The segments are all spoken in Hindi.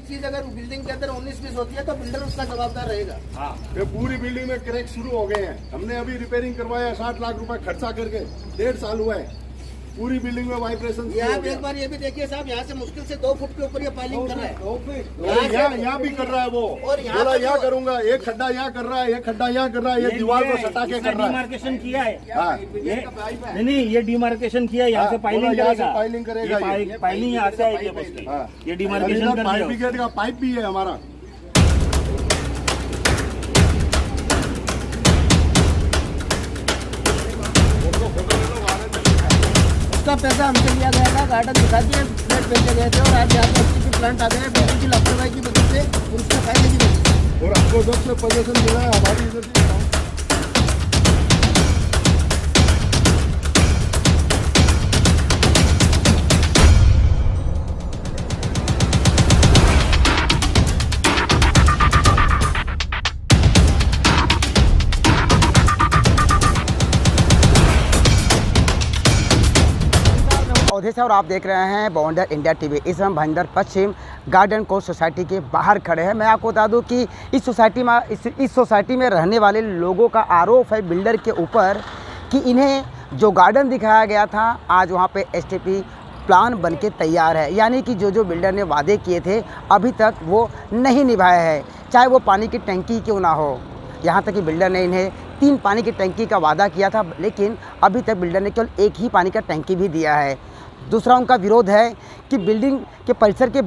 चीज अगर बिल्डिंग के अंदर 19-20 होती है तो बिल्डर उसका जवाबदार रहेगा। हाँ, ये पूरी बिल्डिंग में क्रैक शुरू हो गए हैं। हमने अभी रिपेयरिंग करवाया 60 लाख रुपए खर्चा करके, 1.5 साल हुआ है। पूरी बिल्डिंग में वाइब्रेशन। यहाँ एक बार ये भी देखिए साहब, यहाँ से मुश्किल से 2 फुट के ऊपर ये पाइलिंग कर रहा है। यहाँ भी कर रहा है वो, और बोला यहाँ करूंगा, एक खड्डा यहाँ कर रहा है, एक खड्डा यहाँ कर रहा है, ये दीवार को सटा के कर रहा है। डिमार्केशन किया है। नहीं, ये डिमार्केशन किया, यहाँ से पाइलिंग करेगा। पाइलिंग करेगा, पाइलिंग यहाँ से आएगी। ये डिमार्केशन कर फायर ब्रिगेड का पाइप भी है हमारा। उसका पैसा हमसे लिया गया था, गार्डन दिखा दिए, फ्लैट बेचे गए थे और आज यहाँ पे प्लांट आ गए बिल्डिंग की लापरवाही की वजह से और उसका फायदे की वजह से। और हमको जब से पोजीशन मिला है हमारी इधर से अवधि से और आप देख रहे हैं बॉन्डर इंडिया टीवी। इस समय भाईंदर पश्चिम गार्डन कोर्ट सोसाइटी के बाहर खड़े हैं। मैं आपको बता दूं कि इस सोसाइटी में रहने वाले लोगों का आरोप है बिल्डर के ऊपर कि इन्हें जो गार्डन दिखाया गया था आज वहां पे एसटीपी प्लान बनके तैयार है, यानी कि जो बिल्डर ने वादे किए थे अभी तक वो नहीं निभाए हैं, चाहे वो पानी की टंकी क्यों ना हो। यहाँ तक कि बिल्डर ने इन्हें 3 पानी की टंकी का वादा किया था, लेकिन अभी तक बिल्डर ने केवल 1 ही पानी का टंकी भी दिया है। दूसरा उनका विरोध है कि बिल्डिंग के परिसर के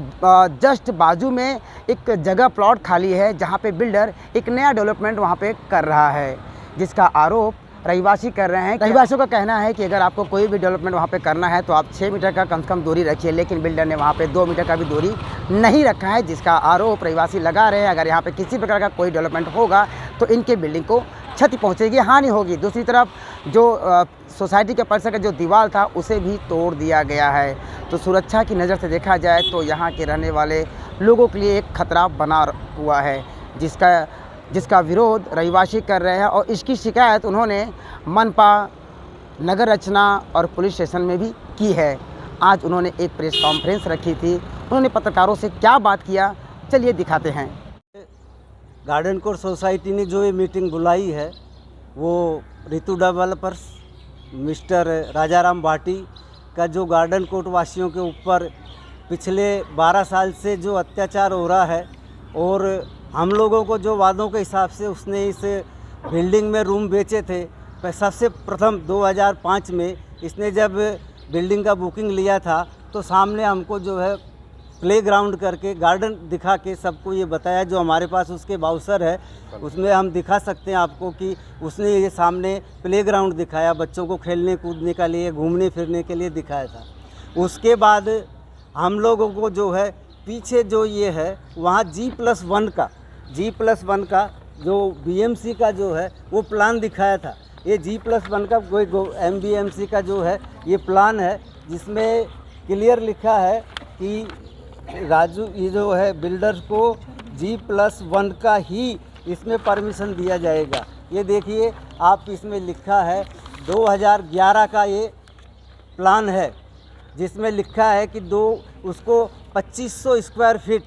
जस्ट बाजू में एक जगह प्लॉट खाली है जहाँ पे बिल्डर एक नया डेवलपमेंट वहाँ पे कर रहा है, जिसका आरोप रहीवासी कर रहे हैं। रहीवासियों का कहना है कि अगर आपको कोई भी डेवलपमेंट वहाँ पे करना है तो आप 6 मीटर का कम से कम दूरी रखिए, लेकिन बिल्डर ने वहाँ पे 2 मीटर का भी दूरी नहीं रखा है, जिसका आरोप रहीवासी लगा रहे हैं। अगर यहाँ पे किसी प्रकार का कोई डेवलपमेंट होगा तो इनके बिल्डिंग को क्षति पहुँचेगी, हानि होगी। दूसरी तरफ जो सोसाइटी के परिसर का जो दीवार था उसे भी तोड़ दिया गया है। तो सुरक्षा की नज़र से देखा जाए तो यहाँ के रहने वाले लोगों के लिए एक खतरा बना हुआ है, जिसका विरोध रहीवासी कर रहे हैं और इसकी शिकायत उन्होंने मनपा, नगर रचना और पुलिस स्टेशन में भी की है। आज उन्होंने एक प्रेस कॉन्फ्रेंस रखी थी, उन्होंने पत्रकारों से क्या बात किया चलिए दिखाते हैं। गार्डन कोर्ट सोसाइटी ने जो ये मीटिंग बुलाई है वो ऋतु डेवलपर्स मिस्टर राजाराम बाटी का जो गार्डन कोर्ट वासियों के ऊपर पिछले 12 साल से जो अत्याचार हो रहा है और हम लोगों को जो वादों के हिसाब से उसने इस बिल्डिंग में रूम बेचे थे। सबसे प्रथम 2005 में इसने जब बिल्डिंग का बुकिंग लिया था तो सामने हमको जो है प्लेग्राउंड करके गार्डन दिखा के सबको ये बताया, जो हमारे पास उसके बाउसर है उसमें हम दिखा सकते हैं आपको कि उसने ये सामने प्लेग्राउंड दिखाया, बच्चों को खेलने कूदने के लिए, घूमने फिरने के लिए दिखाया था। उसके बाद हम लोगों को जो है पीछे जो ये है वहाँ G+1 का जो BMC का जो है वो प्लान दिखाया था। ये G+1 का कोई MBMC का जो है ये प्लान है, जिसमें क्लियर लिखा है कि राजू ये जो है बिल्डर को G+1 का ही इसमें परमिशन दिया जाएगा। ये देखिए आप, इसमें लिखा है 2011 का ये प्लान है, जिसमें लिखा है कि उसको 2500 स्क्वायर फीट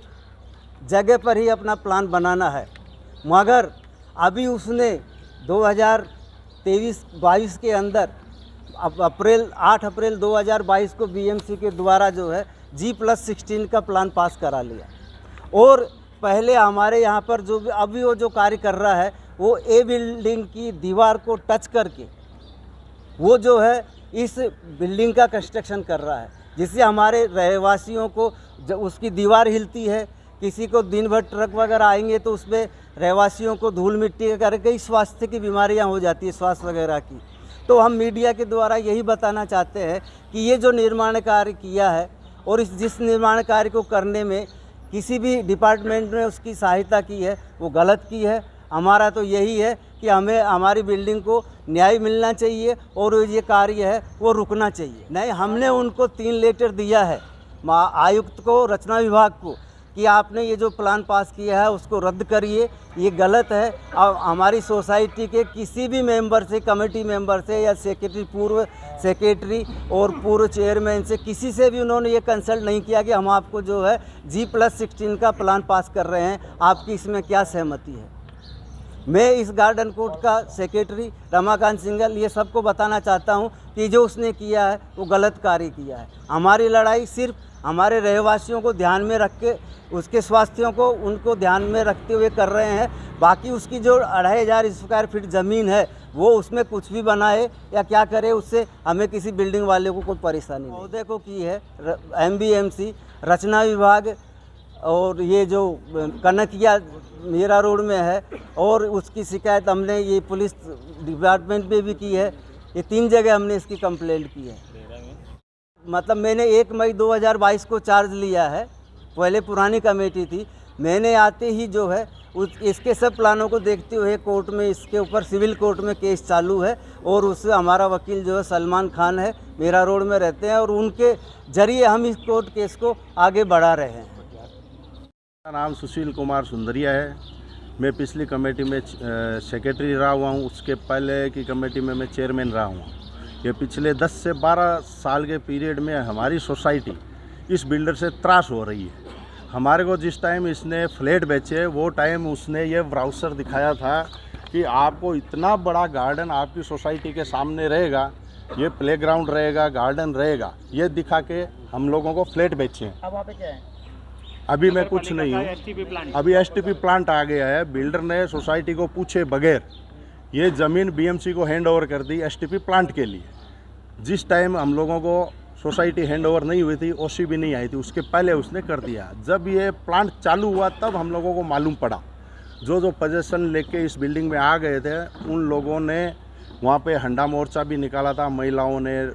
जगह पर ही अपना प्लान बनाना है। मगर अभी उसने 2023-22 के अंदर 8 अप्रैल 2022 को BMC के द्वारा जो है G+16 का प्लान पास करा लिया। और पहले हमारे यहाँ पर जो अभी वो जो कार्य कर रहा है वो A बिल्डिंग की दीवार को टच करके वो जो है इस बिल्डिंग का कंस्ट्रक्शन कर रहा है, जिससे हमारे रहवासियों को जब उसकी दीवार हिलती है, किसी को दिन भर ट्रक वगैरह आएंगे तो उसमें रहवासियों को धूल मिट्टी करके स्वास्थ्य की बीमारियां हो जाती है, स्वास्थ्य वगैरह की। तो हम मीडिया के द्वारा यही बताना चाहते हैं कि ये जो निर्माण कार्य किया है और जिस निर्माण कार्य को करने में किसी भी डिपार्टमेंट ने उसकी सहायता की है वो गलत की है। हमारा तो यही है कि हमें हमारी बिल्डिंग को न्याय मिलना चाहिए और ये कार्य है वो रुकना चाहिए। नहीं, हमने उनको 3 लेटर दिया है आयुक्त को, रचना विभाग को, कि आपने ये जो प्लान पास किया है उसको रद्द करिए, ये गलत है। और हमारी सोसाइटी के किसी भी मेंबर से, कमेटी मेंबर से या सेक्रेटरी, पूर्व सेक्रेटरी और पूर्व चेयरमैन से, किसी से भी उन्होंने ये कंसल्ट नहीं किया कि हम आपको जो है G+16 का प्लान पास कर रहे हैं, आपकी इसमें क्या सहमति है। मैं इस गार्डन कोर्ट का सेक्रेटरी रमाकांत सिंघल ये सबको बताना चाहता हूँ कि जो उसने किया है वो गलत कार्य किया है। हमारी लड़ाई सिर्फ हमारे रहवासियों को ध्यान में रख के, उसके स्वास्थ्यों को उनको ध्यान में रखते हुए कर रहे हैं। बाकी उसकी जो 2500 स्क्वायर फीट ज़मीन है वो उसमें कुछ भी बनाए या क्या करे, उससे हमें किसी बिल्डिंग वाले को कोई परेशानी नहीं। पौधे को की है MBMC, रचना विभाग, और ये जो कनकिया मीरा रोड में है, और उसकी शिकायत हमने ये पुलिस डिपार्टमेंट में भी की है। ये 3 जगह हमने इसकी कंप्लेंट की है। मतलब मैंने 1 मई 2022 को चार्ज लिया है, पहले पुरानी कमेटी थी। मैंने आते ही जो है इसके सब प्लानों को देखते हुए कोर्ट में, इसके ऊपर सिविल कोर्ट में केस चालू है, और उससे हमारा वकील जो है सलमान खान है, मीरा रोड में रहते हैं, और उनके जरिए हम इस कोर्ट केस को आगे बढ़ा रहे हैं। मेरा नाम सुशील कुमार सुंदरिया है। मैं पिछली कमेटी में सेक्रेटरी रहा हुआ हूँ, उसके पहले की कमेटी में मैं चेयरमैन रहा हूँ। ये पिछले 10 से 12 साल के पीरियड में हमारी सोसाइटी इस बिल्डर से त्रास हो रही है। हमारे को जिस टाइम इसने फ्लैट बेचे वो टाइम उसने ये ब्राउचर दिखाया था कि आपको इतना बड़ा गार्डन आपकी सोसाइटी के सामने रहेगा, ये प्लेग्राउंड रहेगा, गार्डन रहेगा, ये दिखा के हम लोगों को फ्लैट बेचे हैं। अब वहाँ पे क्या है? अभी मैं कुछ नहीं हूँ, अभी STP प्लांट आ गया है। बिल्डर ने सोसाइटी को पूछे बगैर ये ज़मीन BMC को हैंड ओवर कर दी STP प्लांट के लिए। जिस टाइम हम लोगों को सोसाइटी हैंड ओवर नहीं हुई थी, OC भी नहीं आई थी, उसके पहले उसने कर दिया। जब ये प्लांट चालू हुआ तब हम लोगों को मालूम पड़ा। जो पोजीशन लेके इस बिल्डिंग में आ गए थे उन लोगों ने वहाँ पे हंडा मोर्चा भी निकाला था, महिलाओं ने,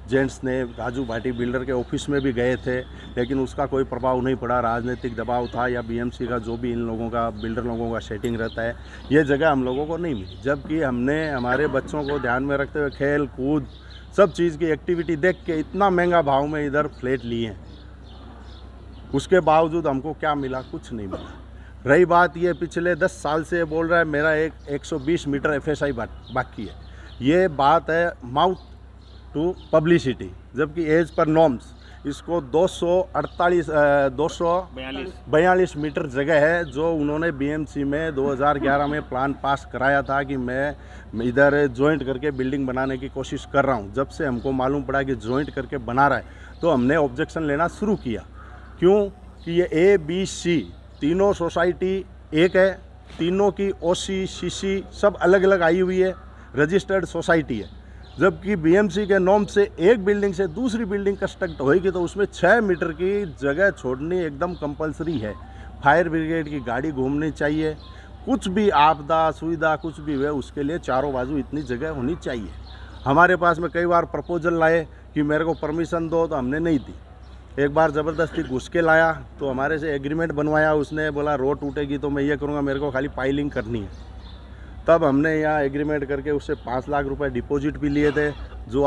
जेंट्स ने। राजू भाटी बिल्डर के ऑफिस में भी गए थे, लेकिन उसका कोई प्रभाव नहीं पड़ा। राजनीतिक दबाव था या BMC का जो भी इन लोगों का, बिल्डर लोगों का सेटिंग रहता है, ये जगह हम लोगों को नहीं मिली। जबकि हमने हमारे बच्चों को ध्यान में रखते हुए खेल कूद सब चीज़ की एक्टिविटी देख के इतना महंगा भाव में इधर फ्लैट लिए हैं, उसके बावजूद हमको क्या मिला? कुछ नहीं मिला। रही बात ये, पिछले 10 साल से बोल रहा है मेरा 120 मीटर FSI बाकी है। ये बात है माउथ टू पब्लिसिटी, जबकि एज पर नॉर्म्स इसको 242 मीटर जगह है, जो उन्होंने BMC में 2011 में प्लान पास कराया था कि मैं इधर जॉइंट करके बिल्डिंग बनाने की कोशिश कर रहा हूं। जब से हमको मालूम पड़ा कि जॉइंट करके बना रहा है तो हमने ऑब्जेक्शन लेना शुरू किया। क्यों कि ये ABC तीनों सोसाइटी एक है, तीनों की OC CC सब अलग अलग आई हुई है, रजिस्टर्ड सोसाइटी है। जबकि BMC के नॉर्म से एक बिल्डिंग से दूसरी बिल्डिंग कंस्ट्रक्ट होएगी तो उसमें 6 मीटर की जगह छोड़नी एकदम कंपलसरी है। फायर ब्रिगेड की गाड़ी घूमनी चाहिए, कुछ भी आपदा सुविधा कुछ भी हुए उसके लिए चारों बाजू इतनी जगह होनी चाहिए। हमारे पास में कई बार प्रपोजल लाए कि मेरे को परमिशन दो, तो हमने नहीं दी। एक बार ज़बरदस्ती घुस के लाया तो हमारे से एग्रीमेंट बनवाया, उसने बोला रोड टूटेगी तो मैं ये करूँगा, मेरे को खाली पाइलिंग करनी है। तब हमने यहाँ एग्रीमेंट करके उससे 5 लाख रुपए डिपॉजिट भी लिए थे, जो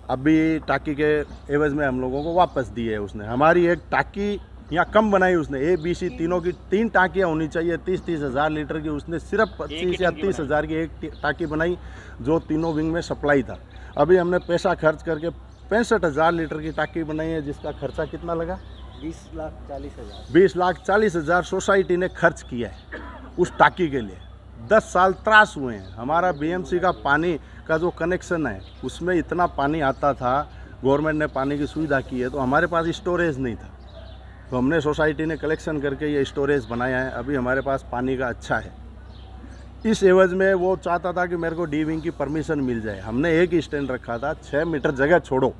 अभी टाकी के एवज में हम लोगों को वापस दिए है उसने। हमारी एक टाकी यहाँ कम बनाई उसने, ABC तीनों की 3 टाकियाँ होनी चाहिए 30-30 हज़ार लीटर की, उसने सिर्फ 25 या 30 हज़ार की एक टाकी बनाई जो तीनों विंग में सप्लाई था। अभी हमने पैसा खर्च करके 65 हज़ार लीटर की टाकी बनाई है, जिसका खर्चा कितना लगा? 20,40,000 सोसाइटी ने खर्च किया है उस टाकी के लिए। 10 साल त्रास हुए हैं। हमारा BMC का पानी का जो कनेक्शन है उसमें इतना पानी आता था, गवर्नमेंट ने पानी की सुविधा की है, तो हमारे पास स्टोरेज नहीं था, तो हमने सोसाइटी ने कलेक्शन करके ये स्टोरेज बनाया है। अभी हमारे पास पानी का अच्छा है। इस एवज में वो चाहता था कि मेरे को D विंग की परमिशन मिल जाए। हमने एक ही स्टैंड रखा था, 6 मीटर जगह छोड़ो,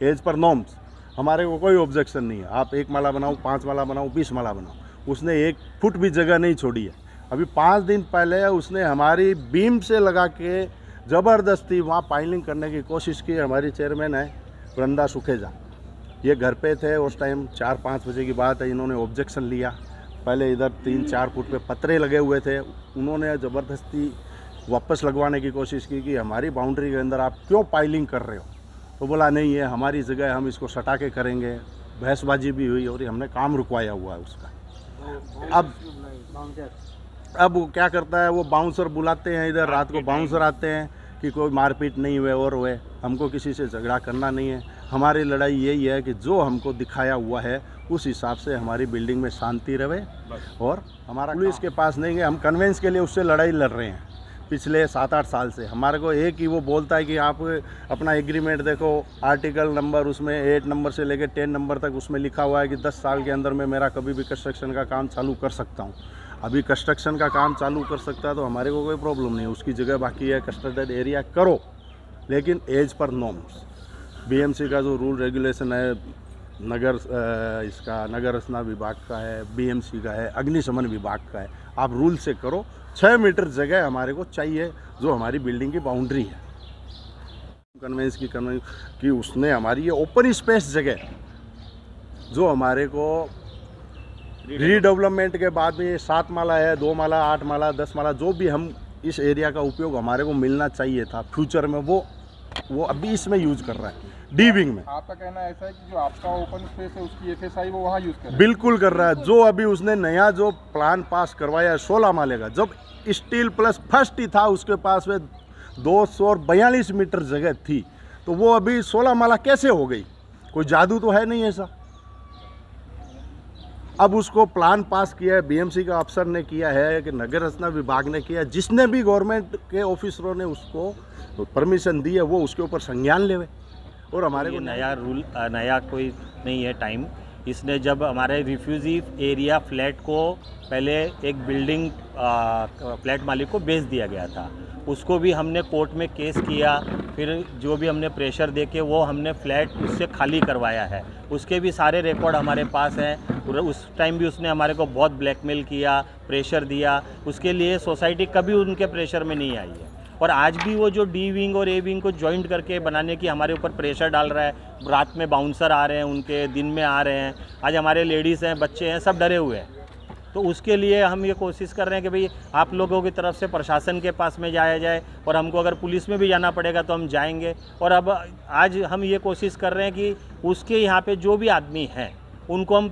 एज पर नॉर्म्स, हमारे को कोई ऑब्जेक्शन नहीं है। आप 1 माला बनाओ, 5 माला बनाओ, 20 माला बनाओ। उसने 1 फुट भी जगह नहीं छोड़ी है। अभी 5 दिन पहले उसने हमारी बीम से लगा के ज़बरदस्ती वहाँ पाइलिंग करने की कोशिश की। हमारी चेयरमैन है वृंदा सुखेजा, ये घर पे थे उस टाइम, 4-5 बजे की बात है। इन्होंने ऑब्जेक्शन लिया। पहले इधर 3-4 फुट पे पत्रे लगे हुए थे, उन्होंने ज़बरदस्ती वापस लगवाने की कोशिश की कि हमारी बाउंड्री के अंदर आप क्यों पाइलिंग कर रहे हो। तो बोला नहीं, ये हमारी जगह, हम इसको सटा के करेंगे। बहसबाजी भी हुई और हमने काम रुकवाया हुआ है उसका। अब वो क्या करता है, वो बाउंसर बुलाते हैं इधर, रात को बाउंसर आते हैं कि कोई मारपीट नहीं हुए और हुए, हमको किसी से झगड़ा करना नहीं है। हमारी लड़ाई यही है कि जो हमको दिखाया हुआ है उस हिसाब से हमारी बिल्डिंग में शांति रहे, और हमारा पुलिस के पास नहीं है। हम कन्वेंस के लिए उससे लड़ाई लड़ रहे हैं पिछले 7-8 साल से। हमारे को एक ही वो बोलता है कि आप अपना एग्रीमेंट देखो, आर्टिकल नंबर उसमें 8 नंबर से लेकर 10 नंबर तक उसमें लिखा हुआ है कि 10 साल के अंदर में मेरा कभी भी कंस्ट्रक्शन का काम चालू कर सकता हूँ। अभी कंस्ट्रक्शन का काम चालू कर सकता है तो हमारे को कोई प्रॉब्लम नहीं है, उसकी जगह बाकी है, कंस्ट्रक्टेड एरिया करो, लेकिन एज पर नॉर्म्स। बीएमसी का जो रूल रेगुलेशन है, इसका नगर रचना विभाग का है, बीएमसी का है, अग्निशमन विभाग का है, आप रूल से करो। 6 मीटर जगह हमारे को चाहिए जो हमारी बिल्डिंग की बाउंड्री है। कन्वेंस की उसने हमारी ये ओपन स्पेस जगह जो हमारे को रीडेवलपमेंट के बाद में 7 माला है, 2 माला, 8 माला, 10 माला, जो भी हम इस एरिया का उपयोग हमारे को मिलना चाहिए था फ्यूचर में, वो अभी इसमें यूज कर रहा है, डी विंग में। आपका कहना ऐसा है कि जो आपका ओपन स्पेस है उसकी एफएसआई वो वहाँ यूज कर रहा है? बिल्कुल कर रहा है। जो अभी उसने नया जो प्लान पास करवाया है 16 माले का, जब स्टील प्लस फर्स्ट ही था उसके पास में 242 मीटर जगह थी, तो वो अभी 16 माला कैसे हो गई? कोई जादू तो है नहीं ऐसा। अब उसको प्लान पास किया है, बीएमसी का अफसर ने किया है कि नगर रचना विभाग ने किया है, जिसने भी गवर्नमेंट के ऑफिसरों ने उसको परमिशन दी है वो उसके ऊपर संज्ञान लेवे। और हमारे को नया रूल नया कोई नहीं है टाइम। इसने जब हमारे रिफ्यूजी एरिया फ्लैट को पहले एक बिल्डिंग फ्लैट मालिक को बेच दिया गया था, उसको भी हमने कोर्ट में केस किया, फिर जो भी हमने प्रेशर दे के वो हमने फ्लैट उससे खाली करवाया है, उसके भी सारे रिकॉर्ड हमारे पास हैं। उस टाइम भी उसने हमारे को बहुत ब्लैकमेल किया, प्रेशर दिया, उसके लिए सोसाइटी कभी उनके प्रेशर में नहीं आई है। और आज भी वो जो डी विंग और ए विंग को जॉइंट करके बनाने की हमारे ऊपर प्रेशर डाल रहा है। रात में बाउंसर आ रहे हैं उनके, दिन में आ रहे हैं। आज हमारे लेडीज़ हैं, बच्चे हैं, सब डरे हुए हैं। तो उसके लिए हम ये कोशिश कर रहे हैं कि भाई आप लोगों की तरफ से प्रशासन के पास में जाया जाए, और हमको अगर पुलिस में भी जाना पड़ेगा तो हम जाएंगे। और अब आज हम ये कोशिश कर रहे हैं कि उसके यहाँ पे जो भी आदमी हैं उनको हम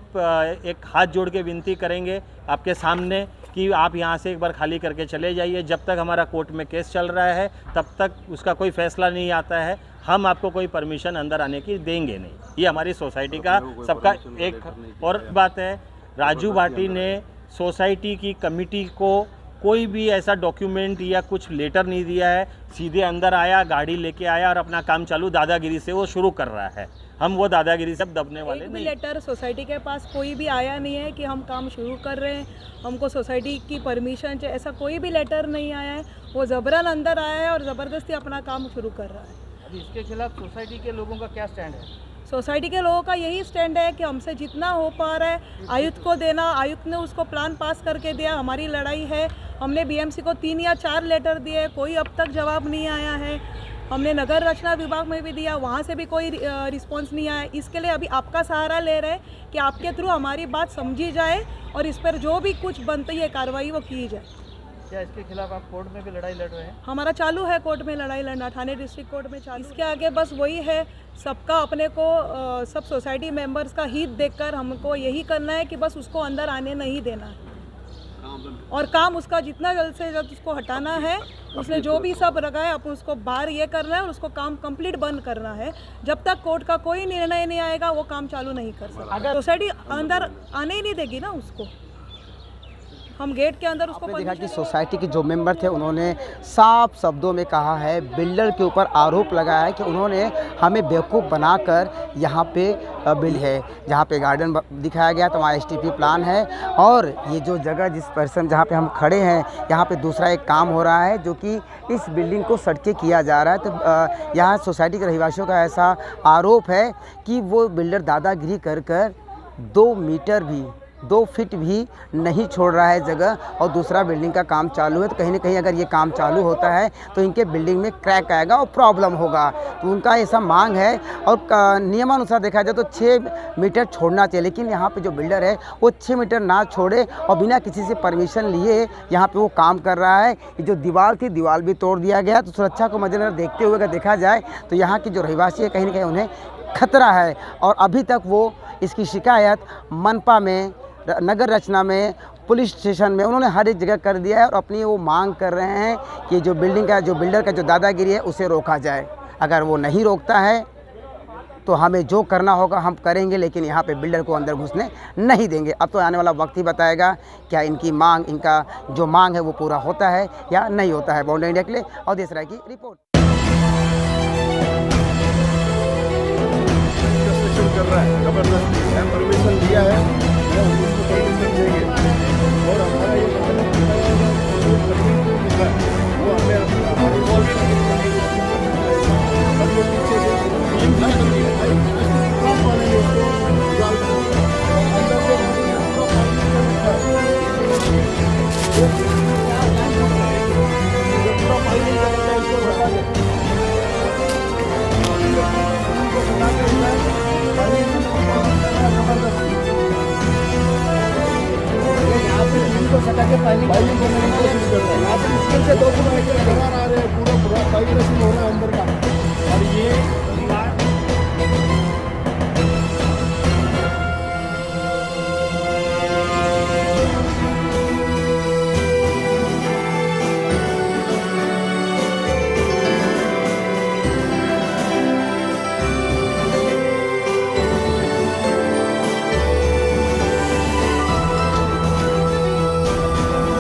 एक हाथ जोड़ के विनती करेंगे आपके सामने कि आप यहाँ से एक बार खाली करके चले जाइए। जब तक हमारा कोर्ट में केस चल रहा है तब तक उसका कोई फैसला नहीं आता है, हम आपको कोई परमिशन अंदर आने की देंगे नहीं। ये हमारी सोसाइटी का सबका एक और बात है। राजू भाटी ने सोसाइटी की कमेटी को कोई भी ऐसा डॉक्यूमेंट या कुछ लेटर नहीं दिया है, सीधे अंदर आया, गाड़ी लेके आया और अपना काम चालू दादागिरी से वो शुरू कर रहा है। हम वो दादागिरी से दबने वाले नहीं। लेटर सोसाइटी के पास कोई भी आया नहीं है कि हम काम शुरू कर रहे हैं, हमको सोसाइटी की परमिशन चाहिए, ऐसा कोई भी लेटर नहीं आया है। वो जबरन अंदर आया है और ज़बरदस्ती अपना काम शुरू कर रहा है। अभी इसके खिलाफ सोसाइटी के लोगों का क्या स्टैंड है? सोसाइटी के लोगों का यही स्टैंड है कि हमसे जितना हो पा रहा है आयुक्त को देना, आयुक्त ने उसको प्लान पास करके दिया, हमारी लड़ाई है। हमने बीएमसी को 3 या 4 लेटर दिए, कोई अब तक जवाब नहीं आया है। हमने नगर रचना विभाग में भी दिया, वहाँ से भी कोई रिस्पांस नहीं आया। इसके लिए अभी आपका सहारा ले रहे हैं कि आपके थ्रू हमारी बात समझी जाए और इस पर जो भी कुछ बनती है कार्रवाई वो की जाए। क्या इसके खिलाफ आप कोर्ट में भी लड़ाई लड़ रहे हैं? हमारा चालू है कोर्ट में लड़ाई लड़ना, थाने डिस्ट्रिक्ट कोर्ट में चालू। इसके आगे बस वही है, सबका अपने को सब सोसाइटी मेंबर्स का हित देखकर हमको यही करना है कि बस उसको अंदर आने नहीं देना है और काम उसका जितना जल्द से जल्द उसको हटाना है। उसने जो भी सब रखा है अपन उसको बाहर ये करना है और उसको काम कंप्लीट बंद करना है। जब तक कोर्ट का कोई निर्णय नहीं आएगा वो काम चालू नहीं कर सकता। अगर सोसाइटी अंदर आने ही नहीं देगी ना उसको, हम गेट के अंदर उसको देखा कि सोसाइटी के जो मेंबर थे उन्होंने साफ शब्दों में कहा है, बिल्डर के ऊपर आरोप लगाया है कि उन्होंने हमें बेवकूफ़ बनाकर यहाँ पे बिल है, जहाँ पे गार्डन दिखाया गया तो वहाँ एसटीपी प्लान है, और ये जो जगह जिस पर्सन जहाँ पे हम खड़े हैं यहाँ पे दूसरा एक काम हो रहा है जो कि इस बिल्डिंग को सटके किया जा रहा है। तो यहाँ सोसाइटी के रहिवासियों का ऐसा आरोप है कि वो बिल्डर दादागिरी कर कर 2 मीटर भी 2 फीट भी नहीं छोड़ रहा है जगह, और दूसरा बिल्डिंग का काम चालू है। तो कहीं ना कहीं अगर ये काम चालू होता है तो इनके बिल्डिंग में क्रैक आएगा और प्रॉब्लम होगा। तो उनका ऐसा मांग है, और नियमानुसार देखा जाए तो 6 मीटर छोड़ना चाहिए, लेकिन यहाँ पे जो बिल्डर है वो 6 मीटर ना छोड़े और बिना किसी से परमिशन लिए यहाँ पे वो काम कर रहा है। ये जो दीवार थी, दीवार भी तोड़ दिया गया। तो सुरक्षा को मद्देनजर देखते हुए अगर देखा जाए तो यहाँ के जो रहिवासी है कहीं ना कहीं उन्हें खतरा है, और अभी तक वो इसकी शिकायत मनपा में नगर रचना में, पुलिस स्टेशन में, उन्होंने हर एक जगह कर दिया है और अपनी वो मांग कर रहे हैं कि जो बिल्डर का जो दादागिरी है उसे रोका जाए। अगर वो नहीं रोकता है तो हमें जो करना होगा हम करेंगे, लेकिन यहाँ पे बिल्डर को अंदर घुसने नहीं देंगे। अब तो आने वाला वक्त ही बताएगा क्या इनका जो मांग है वो पूरा होता है या नहीं होता है। बॉन्डर इंडिया के लिए अवधेश राय की रिपोर्ट। कंस्ट्रक्शन कर रहा है जबरदस्ती, परमिशन दिया है वो हम उसको परमिशन देंगे और हमारा ये